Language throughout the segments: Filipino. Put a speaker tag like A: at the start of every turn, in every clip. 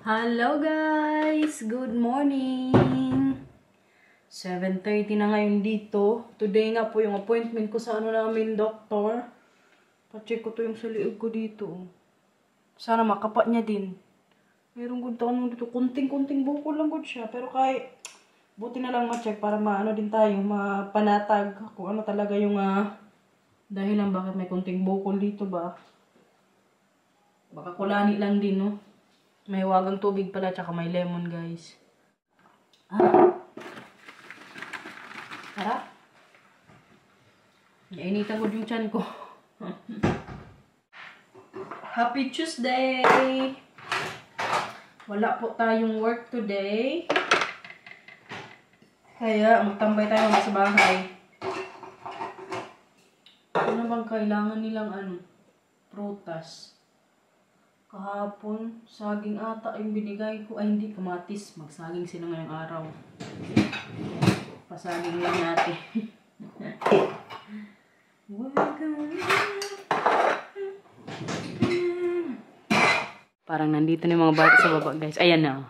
A: Hello guys! Good morning! 7:30 na ngayon dito. Today nga po yung appointment ko sa namin, doktor. Pa-check ko to yung sa liig ko dito. Sana makapat niya din. Mayroong good taon dito. Kunting-kunting buko lang good siya. Pero kahit buti na lang ma-check para maano din tayo, mapanatag kung ano talaga yung dahilan bakit may kunting bukol dito ba. Baka kulani lang din, no? May wagang tubig pala, tsaka may lemon, guys. Harap. Nainitan ko yung tiyan ko. Happy Tuesday! Wala po tayong work today. Kaya magtambay tayo sa bahay. Ano bang kailangan nilang prutas? Kahapon, saging ata yung binigay ko. Ay, hindi, kamatis. Magsaging sila ngayong araw. Pasaging lang natin. Parang nandito na yung mga bata sa baba, guys. Ayan na.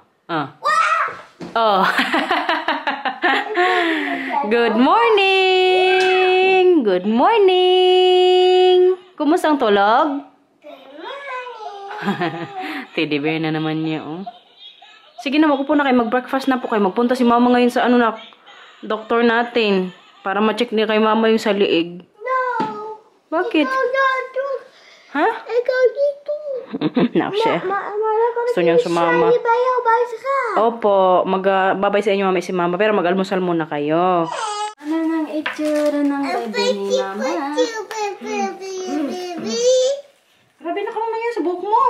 A: Oh. Good morning! Good morning! Kumusta ang tulog? Teddy bear na naman niya, oh. Sige na, magupo na kayo. Mag-breakfast na po kayo. Magpunta si mama ngayon sa doktor natin. Para ma-check niya kay mama yung sa liig.
B: No!
A: Bakit?
B: Ikaw dito.
A: Ha?
B: Ikaw dito.
A: Siya. Gusto niyang sumama. Opo, babay sa inyo mama si mama. Pero mag-almusal muna kayo. Ano nang itsura ng bebe ni mama? Grabe na ka naman yan sa buhok mo.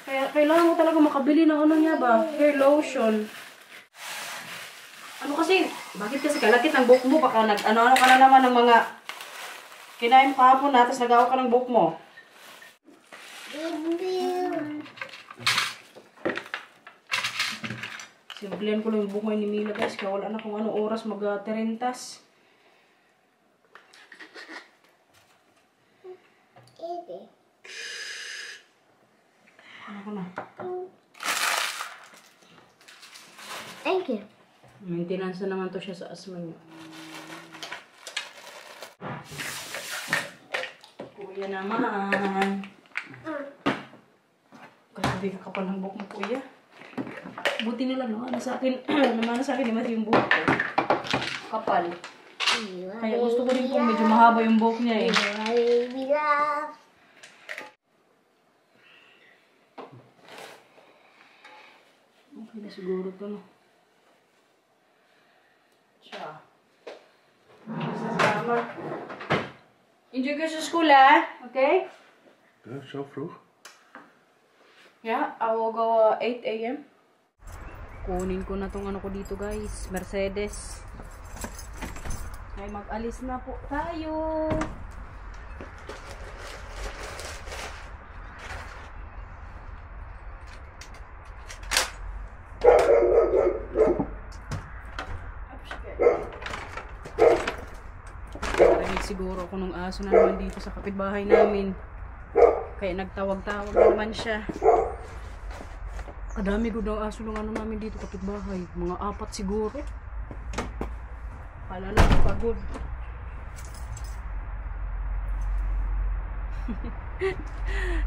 A: Kaya kailangan mo talaga makabili ng niya ba? Hair lotion. Ano kasi? Bakit kasi kalakit ng buhok mo? Baka ano ka na naman ng mga kinain mo kahapon na, tapos nagawa ka ng buhok mo. Simplihan ko lang yung buhok mo ni Mila, guys. Kaya wala na kung anong oras mag-terentas. Ano ko na?
B: Thank you.
A: Maintenance na naman to siya sa asma niya. Kuya naman. Grabe ka kapal ng buhok mo, kuya. Buti nila naman sa akin. Naman sa akin naman yung buhok ko. Kapal. Kaya gusto ko rin po medyo mahaba yung buhok niya eh. Okay na siguro to, no? Siya. Enjoy ka sa school, okay?
C: Ja, zo vroeg?
A: Yeah, I will go 8 a.m. Kunin ko na tong ko dito, guys. Mercedes. Ay, mag-alis na po tayo. Narinig siguro ako nung aso na naman dito sa kapitbahay namin. Kaya nagtawag-tawag na naman siya. Kadami ko daw aso ng namin dito kapitbahay. Mga 4 siguro. Pala lang, pagod.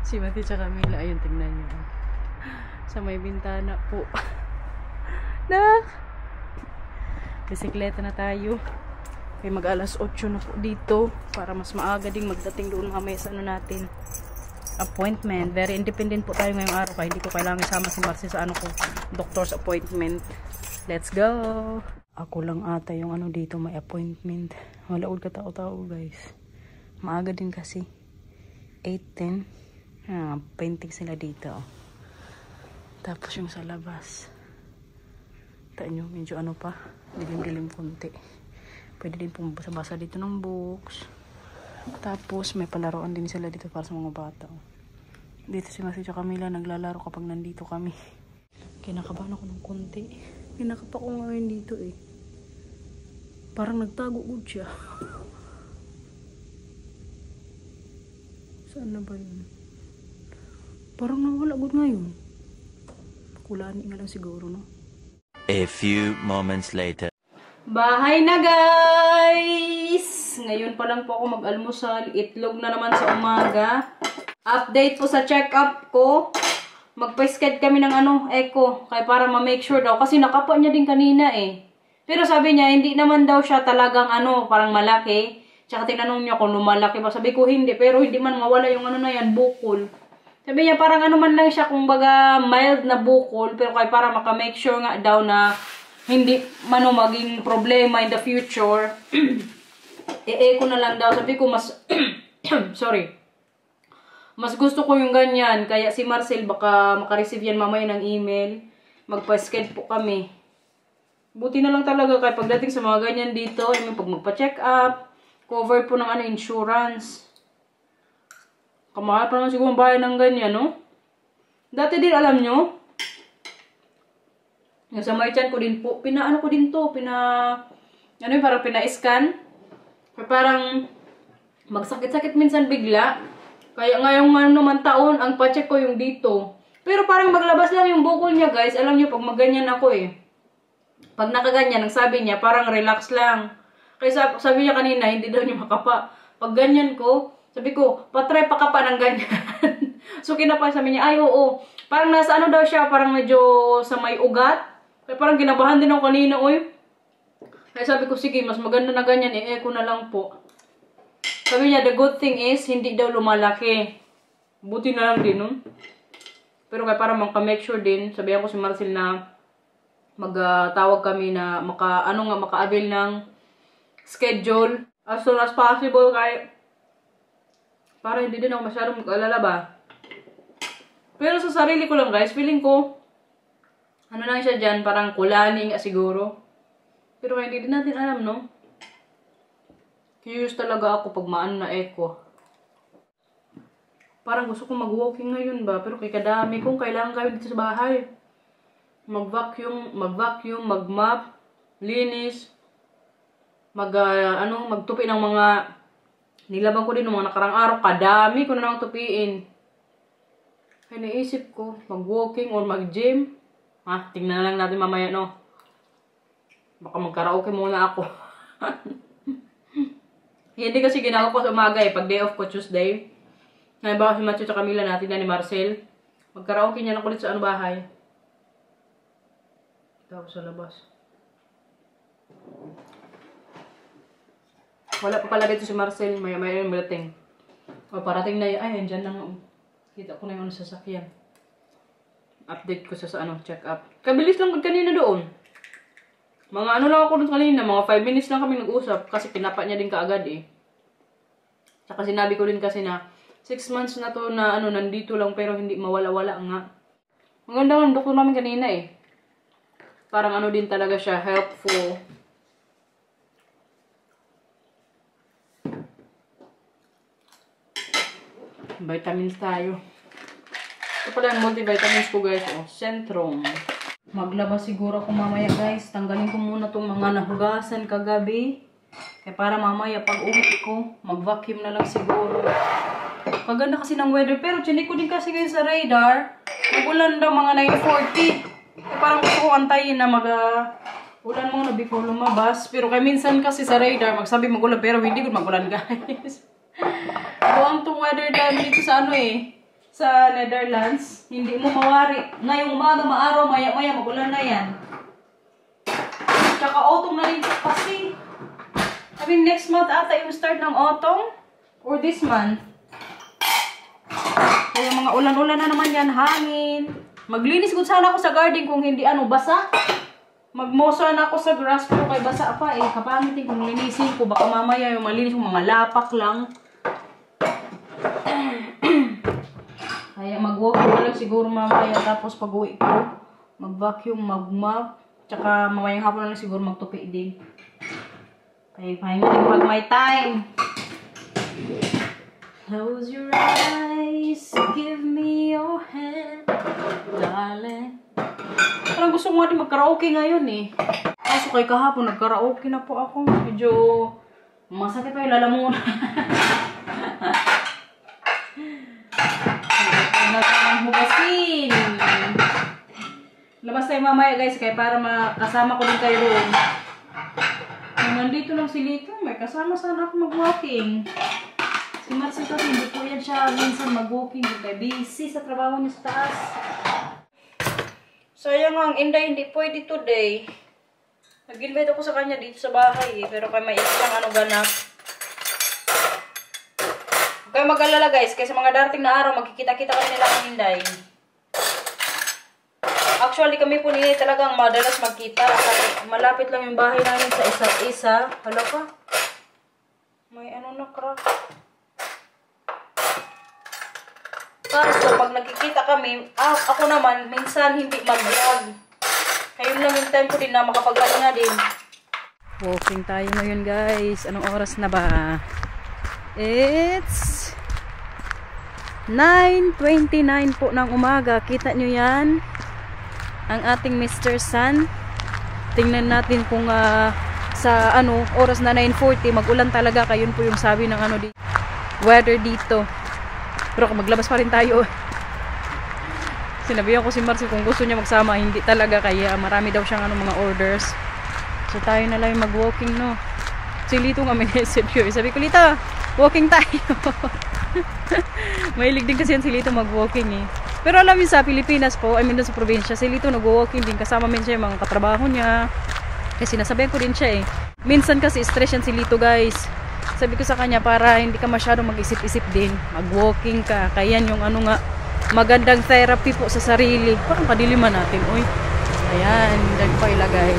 A: Si Mati tsaka Mila, ayun, tingnan niyo. Sa may bintana po. Nak! Bisikleta na tayo. Kaya mag-alas 8 na po dito. Para mas maaga ding magdating doon mamaya sa natin. Appointment. Very independent po tayo ngayong araw. Kaya hindi ko kailangan isama si Marcy sa doctor's appointment. Let's go! Ako lang ata yung dito may appointment. Walaod ka tao-tao, guys. Maaga din kasi. 8:10. Painting sila dito. Tapos yung sa labas. Taan nyo, medyo pa. Dilim-dilim konti. Pwede din pong basa-basa dito ng books. Tapos may palaruan din sila dito para sa mga bata. Dito si Masi at Camila naglalaro kapag nandito kami. Kinakabahan ako ng konti. Kinakapa ko ngayon dito eh. Parang nagtago ko siya. Saan na ba yun? Parang nawala good ngayon. Kulani nga lang siguro, no?
D: A few moments later.
A: Bahay na, guys! Ngayon pa lang po ako mag-almusal. Itlog na naman sa umaga. Update po sa check-up ko. Magpa-sked kami ng echo. Kaya para ma-make sure daw. Kasi nakapa niya din kanina eh. Pero sabi niya, hindi naman daw siya talagang parang malaki. Tsaka tinanong niya kung lumalaki ba. Sabi ko hindi. Pero hindi man mawala yung na yan, bukol. Sabi niya, parang man lang siya, kung baga mild na bukol, pero kaya para maka-make sure nga daw na hindi maging problema in the future, e-echo na lang daw. Sabi ko, mas, sorry, mas gusto ko yung ganyan. Kaya si Marcel, baka makareceive yan mamaya ng email. Magpa-sked po kami. Buti na lang talaga kaya pagdating sa mga ganyan dito, pag magpa-check up, cover po ng insurance. Kamahal pa naman siguro ang bayan ng ganyan, no? Dati din, alam nyo, sa merchant ko din po, parang pina-scan. Parang magsakit-sakit minsan bigla. Kaya ngayong naman taon, ang pa-check ko yung dito. Pero parang maglabas lang yung bukol niya, guys. Alam nyo, pag maganyan ako eh. Pag nakaganyan, ang sabi niya, parang relax lang. Kaya sabi niya kanina, hindi daw niya makapa. Pag ganyan ko, sabi ko, patry pa ka pa ng ganyan. So, kinapa sabi niya, ay, oo. Parang nasa daw siya, parang medyo sa may ugat. Kaya parang kinabahan din ako kanina, oy. Kaya sabi ko, sige, mas maganda na ganyan, i-echo na lang po. Sabi niya, the good thing is, hindi daw lumalaki. Buti na lang din, no? Pero kaya para maka-make sure din, sabihan ko si Marcel na mag-tawag kami na maka-avail ng schedule as soon as possible, kaya para hindi din ako masyadong mag-alala ba. Pero sa sarili ko lang, guys, feeling ko, lang siya dyan, parang kulani nga siguro. Pero kaya hindi din natin alam, no? Curious talaga ako pag na echo. Parang gusto kong mag-walking ngayon ba, pero kay kadami kong kailangan kayo dito sa bahay. Mag-vacuum, mag-mop, linis, magtupi ng mga nilabang ko din ng mga nakarang araw, kadami ko na nang tupiin. Kaya naisip ko, mag-walking or mag-gym. Tingnan na lang natin mamaya, no? Baka mag-karaoke muna ako. Hindi kasi ginagawa ko sa umaga eh, pag day off ko, Tuesday. Ngayon baka si Matthew at Camila natin na ni Marcel. Mag-karaoke niya lang ulit sa bahay. Tapos sa labas. Wala pa pala dito si Marcel, may dating. O parating na yun, ay, andyan lang. Kita ko na yung sasakyan. Update ko sa check-up. Kabilis lang kanina doon. Mga lang ako doon kanina, mga 5 minutes lang kami nag-usap. Kasi pinapa niya din kaagad eh. Tsaka sinabi ko din kasi na, 6 months na to na nandito lang pero hindi mawala-wala nga. Maganda ang doktor namin kanina eh. Parang din talaga siya, helpful. Vitamins tayo. Ito pala yung multivitamins ko, guys. Centrum. Maglabas siguro ako mamaya, guys. Tanggalin ko muna itong mga nahugasan kagabi. Kaya para mamaya pag uwi ko, mag-vacuum na lang siguro. Paganda kasi ng weather. Pero chinik ko din kasi ngayon sa radar. Mag-ulan daw mga 9:40. Kaya parang gusto ko antayin na ulan muna before lumabas. Pero kaya minsan kasi sa radar, magsabi mag-ulan. Pero hindi ko mag-ulan, guys. Buwang itong weather dito sa sa Netherlands. Hindi mo mawari. Ngayong umaga, maaraw, maya-maya, mag-ulan na yan. Tsaka autumn na rin kasi. I mean, next month ata yung start ng autumn. Or this month. Kaya mga ulan-ulan na naman yan, hangin. Maglinis ko sana ako sa garden kung hindi basa. Magmosa na ako sa grass pero kay basa pa eh. Kapangitin kung linisin ko. Baka mamaya yung malinis yung mga lapak lang. Kaya mag-walk ko lang siguro mamaya. Tapos pag uwi ko, mag-vacuum, mag-mop. Tsaka mamayang hapon na lang siguro magtupi din. Kaya pahinga din pag may time. Close your eyes, give me your hand, darling. Parang gusto ko nga din mag-karaoke ngayon eh. Kaso kay kahapon, nag-karaoke na po ako. Medyo masakit pa yung lalamunan. hugasin. Labas tayo mamaya guys, kaya para makasama ko din kayo doon. Kung nandito lang si Lito, may kasama sana ako mag-walking. Si Marcy kasi hindi po yan siya minsan mag-walking. Kaya busy sa trabaho niya sa taas. Sayang nga, ang Inday hindi pwede today. Nag-invite ako sa kanya dito sa bahay pero kaya may isang ganap. Huwag kayo mag-alala guys, kasi mga darating na araw magkikita-kita kami nila ng Inday. Actually kami po nila talagang madalas magkita kasi malapit lang yung bahay namin sa isa't isa. Hala ka? May na crack. Kaso pag nagkikita kami, ako naman minsan hindi mag-vlog. Ayun lang yung time ko din na makapagpahinga din. Walking tayo ngayon guys. Anong oras na ba? It's 9:29 po ng umaga. Kita nyo yan? Ang ating Mr. Sun. Tingnan natin kung sa oras na 9:40 mag-ulan talaga. Kayun po yung sabi ng weather dito. Pero maglabas pa rin tayo. Sinabihan ko si Marcy kung gusto niya magsama, hindi talaga kaya marami daw siyang mga orders. So tayo na lang mag-walking no. Si Lito nga may message yun. Sabi ko, Lito, walking tayo. Mahilig din kasi yan si Lito mag-walking eh. Pero alam niyo sa Pilipinas po, doon sa probinsya, si Lito nag-walking din. Kasama min siya yung mga katrabaho niya. Kasi nasabihan ko din siya eh. Minsan kasi stress yan si Lito guys. Sabi ko sa kanya para hindi ka masyadong mag-isip-isip din. Mag-walking ka. Kaya yung magandang therapy po sa sarili. Parang kadiliman natin. Uy. Ayan. Diyan pa ilagay.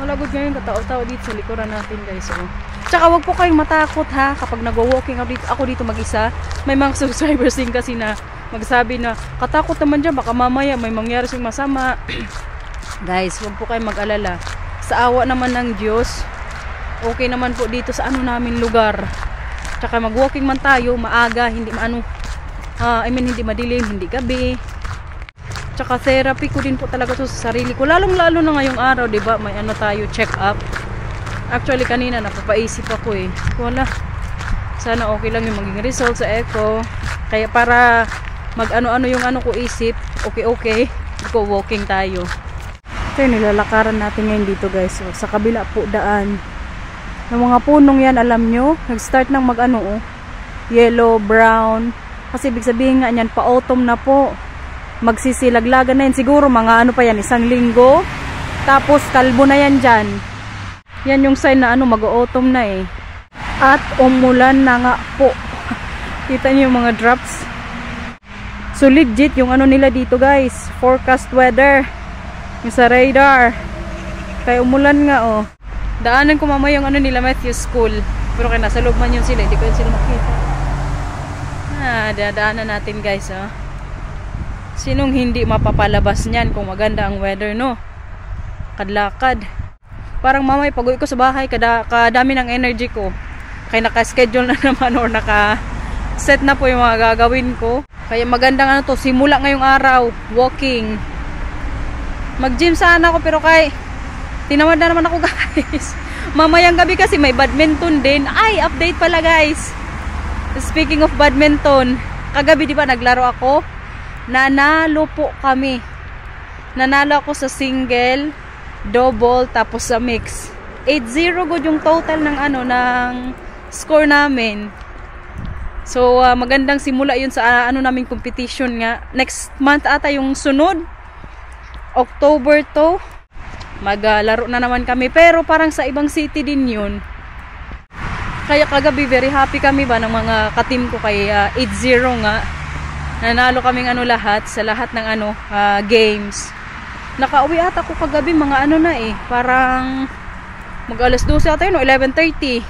A: Malagod ngayon katao-tao dito sa likuran natin guys. Oh. Tsaka wag po kayong matakot ha. Kapag nag-walking ako dito mag-isa. May mga subscribers din kasi na magsabi na katakot naman dyan. Baka mamaya may mangyari siyang masama. Guys, wag po kayong mag-alala. Sa awa naman ng Diyos. Okay naman po dito sa namin lugar. Tsaka mag-walking man tayo. Maaga. Hindi hindi madilim, hindi gabi. Tsaka therapy ko din po talaga to sa sarili ko. Lalong-lalo na ngayong araw, 'di ba? May tayo check up. Actually kanina napapaisip ako eh. Wala. Sana okay lang yung maging result sa echo. Kaya para mag-ano yung ko isip, okay. Go walking tayo. Ito yung nilalakaran natin ngayon dito guys. So, sa kabila po daan. Ng mga punong yan, alam nyo, nag-start ng yellow, brown. Kasi ibig sabihin nga niyan, pa-autumn na po. Magsisilaglagan na yan. Siguro mga pa yan, 1 linggo. Tapos kalbo na yan dyan. Yan yung sign na mag-autumn na eh. At umulan na nga po. Kita niyo yung mga drops. So legit yung nila dito guys. Forecast weather. Yung sa radar. Kaya umulan nga oh. Daanan ko mamaya yung nila Matthew School. Pero kaya nasa loob man yun sila. Hindi ko yun sila makita. Dadaanan natin guys oh. Sinong hindi mapapalabas niyan kung maganda ang weather no? Kadlakad. Parang mamay pag uwi ko sa bahay kadami ng energy ko. Kaya naka-schedule na naman or naka-set na po yung mga gagawin ko. Kaya magandang simula ngayong araw, walking. Mag-gym sana ako pero tinamad na naman ako guys. Mamayang gabi kasi may badminton din. Ay, update pala guys. Speaking of badminton, kagabi di ba naglaro ako? Nanalo po kami. Nanalo ako sa single, double, tapos sa mix. 8-0 good yung total ng ng score namin. So magandang simula yun sa namin competition nga. Next month ata yung sunod. October to. Maglaro na naman kami pero parang sa ibang city din yun. Kaya kagabi very happy kami ba ng mga ka-team ko kay 8-0 nga. Nanalo kaming lahat sa lahat ng games. Nakauwi ata ako kagabi mga na eh. Parang mag-alas 12 ata yun 11:30.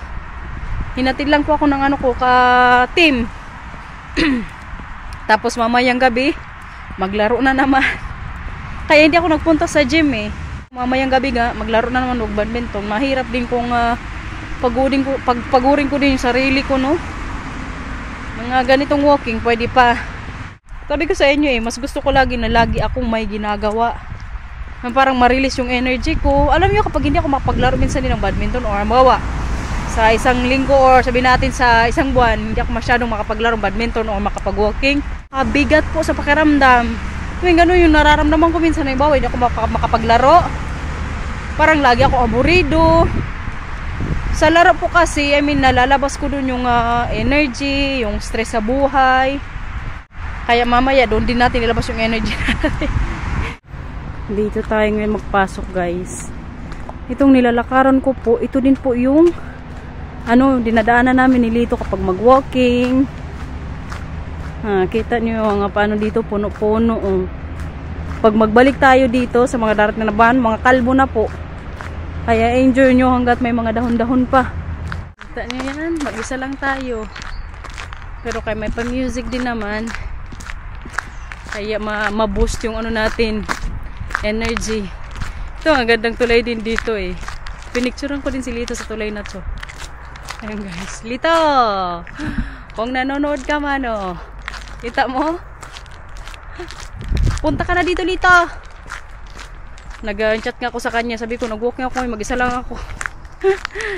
A: Hinatid lang po ako ng ka-team. Tapos mamayang gabi maglaro na naman. Kaya hindi ako nagpunta sa gym eh. Mamayang gabi nga maglaro na naman ng badminton. Mahirap din kung pagpagurin ko din yung sarili ko no. Mga ganitong walking pwede pa. Sabi ko sa inyo eh, mas gusto ko lagi na lagi akong may ginagawa. Parang ma-release yung energy ko. Alam niyo kapag hindi ako mapaglaro minsan din ng badminton or magawa sa isang linggo or sabi natin sa isang buwan, hindi ako masyadong makapaglaro ng badminton or makapag-walking. Bigat po sa pakiramdam. Tuwing gano'n yung nararamdaman ko minsan na iba, hindi ako makapaglaro. Parang lagi ako aburido. Sa laro po kasi, nalalabas ko dun yung energy, yung stress sa buhay. Kaya mamaya doon din natin ilabas yung energy natin. Dito tayo ngayon magpasok, guys. Itong nilalakaran ko po, ito din po yung dinadaanan namin ni Lito kapag mag-walking. Kita nyo nga paano dito, puno-puno. Pag magbalik tayo dito sa mga darat na naban, mga kalbo na po. Kaya enjoy nyo hanggat may mga dahon-dahon pa. Kita nyo yan, mag-isa lang tayo. Pero kaya may pa-music din naman. Kaya ma-boost yung natin, energy. Ito, ang gandang tulay din dito eh. Pinicturean ko din si Lito sa tulay na to. Ayun guys, Lito! Kung nanonood ka man kita mo? Punta ka na dito, Lito! Nag-chat nga ako sa kanya. Sabi ko, nag-walk nga ako, mag-isa lang ako.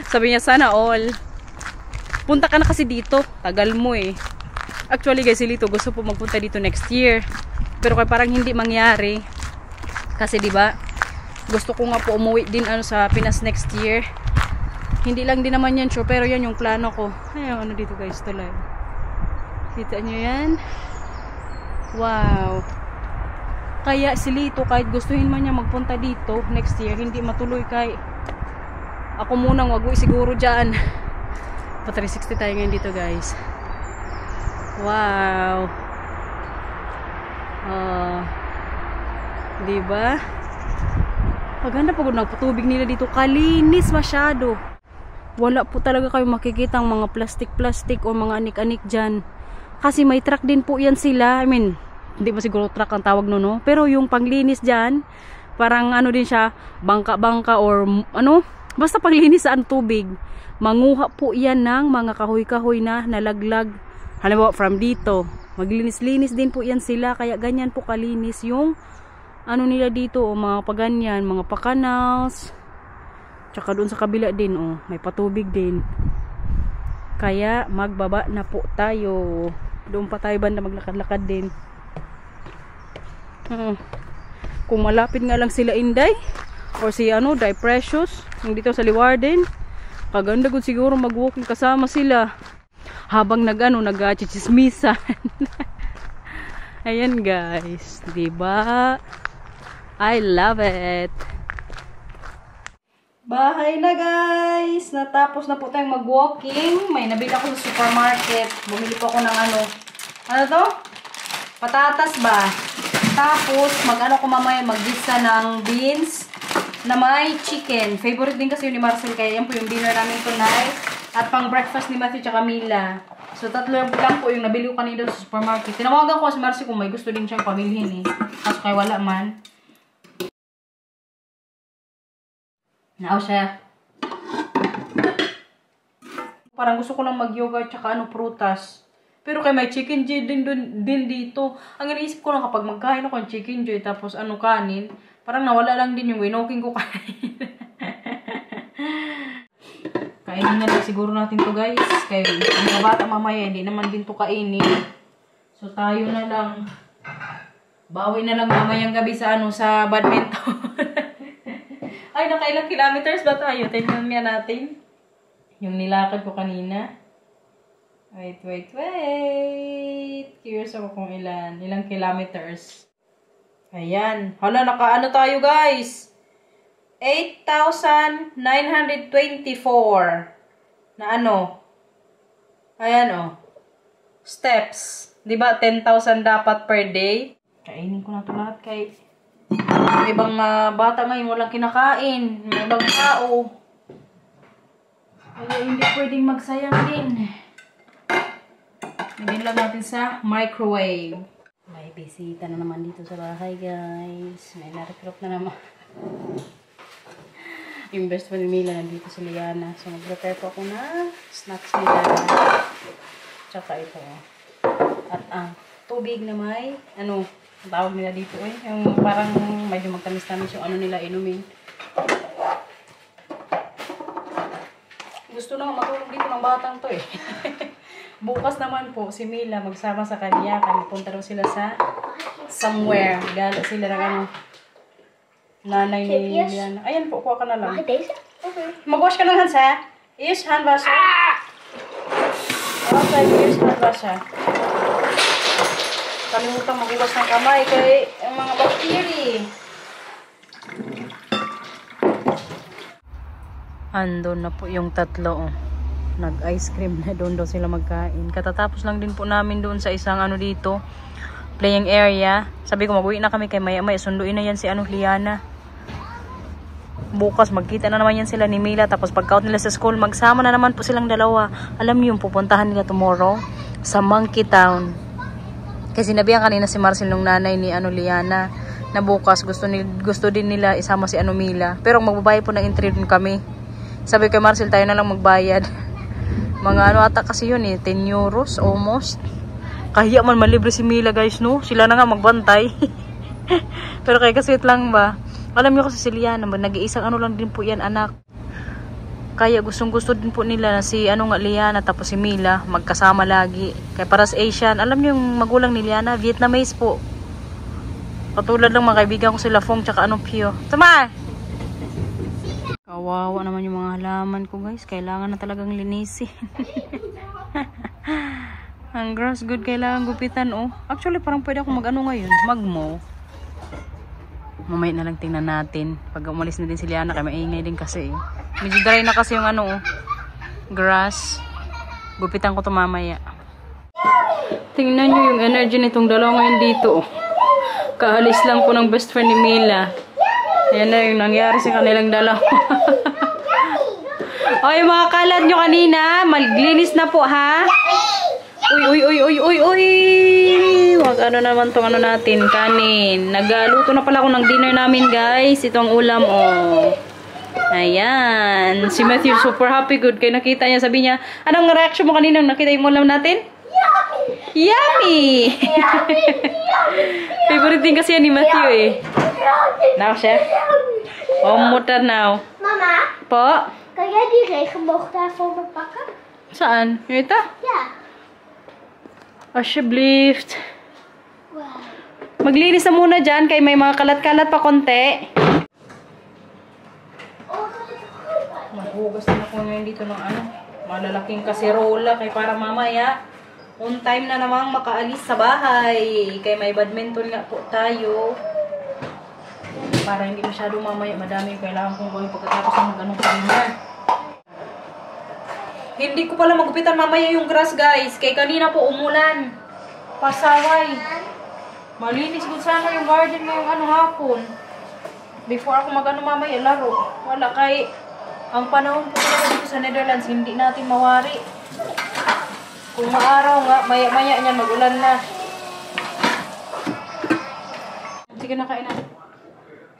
A: Sabi niya, sana all. Punta ka na kasi dito. Tagal mo eh. Actually guys, si Lito gusto po magpunta dito next year. Pero kaya parang hindi mangyari. Kasi diba, gusto ko nga po umuwi din sa Pinas next year. Hindi lang din naman yan sure, pero yan yung plano ko. Ayun, dito guys, tulay. Kita nyo yan? Wow. Kaya si Lito, kahit gustuhin man niya magpunta dito next year, hindi matuloy kay ako munang wag siguro dyan. Pa 360 tayo ngayon dito guys. Wow. Diba? Maganda pagod ng patubig nila dito. Kalinis masyado. Wala po talaga kayo makikita ang mga plastic-plastic o mga anik-anik dyan. Kasi may truck din po yan sila. Hindi ba siguro truck ang tawag no? Pero yung panglinis dyan, parang din siya, bangka-bangka or basta panglinis sa tubig. Manguha po yan ng mga kahoy-kahoy na nalaglag. Halimbawa from dito. Maglinis-linis din po yan sila. Kaya ganyan po kalinis yung nila dito, mga paganyan, mga pakanals. Tsaka doon sa kabila din, may patubig din. Kaya magbaba na po tayo. Doon pa tayo banda maglakad-lakad din. Kung malapit nga lang sila Inday or si Day Precious, yung dito sa Liwarden, kaganda gud siguro mag-walking kasama sila habang nag-chichismisan. Ayan guys, diba? I love it. Bahay na guys. Natapos na po tayong mag-walking. May nabili ako sa supermarket. Bumili po ako ng ano to? Patatas ba? Tapos ko mamaya mag-gisa ng beans na may chicken. Favorite din kasi yun ni Marcel. Kaya yan po yung dinner namin tonight. At pang breakfast ni Matthew tsaka Mila. So tatlo lang po yung nabili ko kanina sa supermarket. Tinawagan ko si Marcel kung may gusto din siyang pamilhin eh. Kaso kaya wala man. Naaw siya. Parang gusto ko lang mag-yogurt tsaka prutas. Pero kaya may chicken joy din dito. Ang iniisip ko lang kapag magkain ako ng chicken joy tapos kanin, parang nawala lang din yung winoking ko kain. Kainin na lang siguro natin to guys. Kaya ang mga bata mamaya hindi naman din to kainin. So tayo na lang. Bawi na lang mamayang gabi sa sa badminton. Ay, nakailang kilometers ba tayo? Tingnan niya natin. Yung nilakad ko kanina. Wait. Curious ako kung ilang kilometers. Ayan. Hala, tayo guys. 8,924. Na Ayan steps. Diba 10,000 dapat per day? Kainin ko na ito lahat kay may ibang bata ngayon walang kinakain. May ibang tao. Kaya hindi pwedeng magsayang din. Lagyan lang natin sa microwave. May bisita na naman dito sa bahay guys. May na-recruit na naman. Yung best friend ni Mila nandito sa Liana. So mag-prepare po ako na snacks nila. Tsaka ito. At ang tubig na may tawag nila dito yung parang medyo magtamis-tamis yung nila inumin. Gusto na matulog dito ng batang to Bukas naman po, si Mila magsama sa kanya. Punta daw sila sa somewhere. Gala sila ng ano. Nanay ni Liana. Ayan po, kuha ka na lang.
B: Okay.
A: Mag-wash ka ng hands, ha? Use hand wash. Okay, use hand wash, ha? Kalimutan mag-wash ng kamay kay ang mga bacteria. Andun na po yung tatlo, oh. Nag-ice cream na doon daw sila magkain. Katatapos lang din po namin doon sa isang ano dito, playing area. Sabi ko mag-uwi na kami kay maya-maya. Sunduin na yan si Liana. Bukas magkita na naman yan sila ni Mila. Tapos pagka-out nila sa school, magsama na naman po silang dalawa. Alam niyo yung pupuntahan nila tomorrow sa Monkey Town. Kasi sinabihan kanina si Marcel nung nanay ni Liana na bukas gusto din nila isama si Mila. Pero magbabayad po ng entry din kami. Sabi kay Marcel, tayo na lang magbayad. Mga ata kasi yun 10 euros almost. Kahiya man malibre si Mila guys, no? Sila na nga magbantay. Pero kaya kasi lang ba? Alam niyo kasi si Liana, nag-iisang lang din po yan anak. Kaya gustong-gusto din po nila na si Liana tapos si Mila magkasama lagi. Kaya para sa Asian, alam niyo yung magulang ni Liana, Vietnamese po. Katulad lang mga kaibigan ko sila Fong tsaka Pio. Tama! Kawawa naman yung mga halaman ko guys. Kailangan na talagang linisin. Ang grass good kailangan gupitan, oh. Actually parang pwede ako ngayon. Mag-mow. Mamaya na lang tingnan natin. Pag umalis na din si Liana kaya maingay din kasi. Medyo dry na kasi yung grass. Gupitan ko to mamaya. Tingnan nyo yung energy nitong dalawa ngayon dito, oh. Kaalis lang po ng best friend ni Mila. Ayan na yung nangyari sa kanilang dalawa. O, yung mga kalat nyo kanina, maglinis na po, ha? Uy. Wag naman tong natin, kanin. Nagluto na pala ako ng dinner namin, guys. Itong ulam, oh. Ayan. Si Matthew super happy, good. Kaya nakita niya, sabi niya, anong reaction mo kanina nung nakita yung ulam natin? Yummy! Favorite din kasi yan ni Matthew, eh. Now, chef. One more now.
B: Mama,
A: Po?
B: kan jij die regenboog daar voor me pakken?
A: Saan? Yung ito?
B: Ja.
A: Alsjeblieft.
B: Wow.
A: Maglinis na muna dyan kay may mga kalat-kalat pa konti. Maghugas na ako ngayon dito ng malalaking kaserola kay para mamaya on time na namang makaalis sa bahay. Kay may badminton nga po tayo. Para hindi masyado mamaya madami yung kailangan kong gawin pagkatapos ng kanina. Hindi ko pala magupitan mamaya yung grass guys. Kay kanina po umulan. Pasaway. Malinis ko sana yung garden ngayong hapon. Before ako mamaya laro. Wala kay ang panahon po talaga dito sa Netherlands hindi natin mawari. Kung maaraw nga, maya-maya niyan magulan na. Sige na, kain na.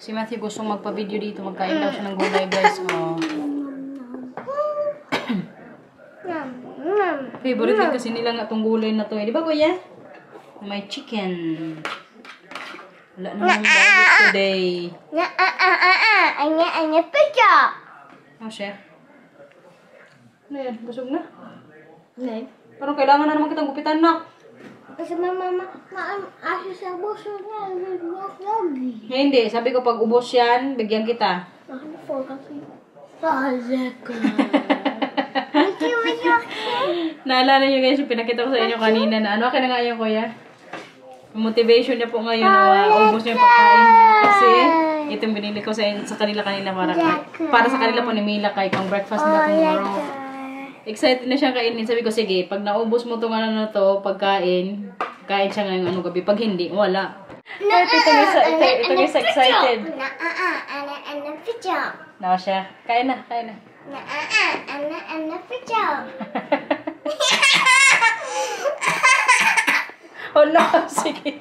A: Si Matthew gustong magpa-video dito. Magkain daw siya ng gulay guys. Oh. Favorite din kasi nila nga itong gulay na to. Di ba kuya? May chicken. Wala namang diet today.
B: Anya pizza.
A: Oh, chef. Ano yan? Busog na?
B: Nee.
A: Pero kailangan na naman kitang gupitan na.
B: Kasi mama, als je zegt bossen, dan wil ik nog lobby.
A: Hindi. Sabi ko pag ubos yan, bigyan kita.
B: Mag ik de voorkant? Oh, lekker. Weet je wat je
A: Naalala nyo guys, yung pinakita ko sa inyo kanina na okay na nga yun kuya? Yung motivation niya po ngayon na ubos niya yung pagkain niya. Kasi itong binili ko sa kanila kanina para sa kanila po ni Mila kay pang breakfast nila tomorrow. Excited na siyang kainin. Sabi ko, sige, pag naubos mo itong na to, pagkain, kain siya ngayong gabi. Pag hindi, wala. Ito guys, excited. Na siya. Kain na, kain na. Oh no, sige.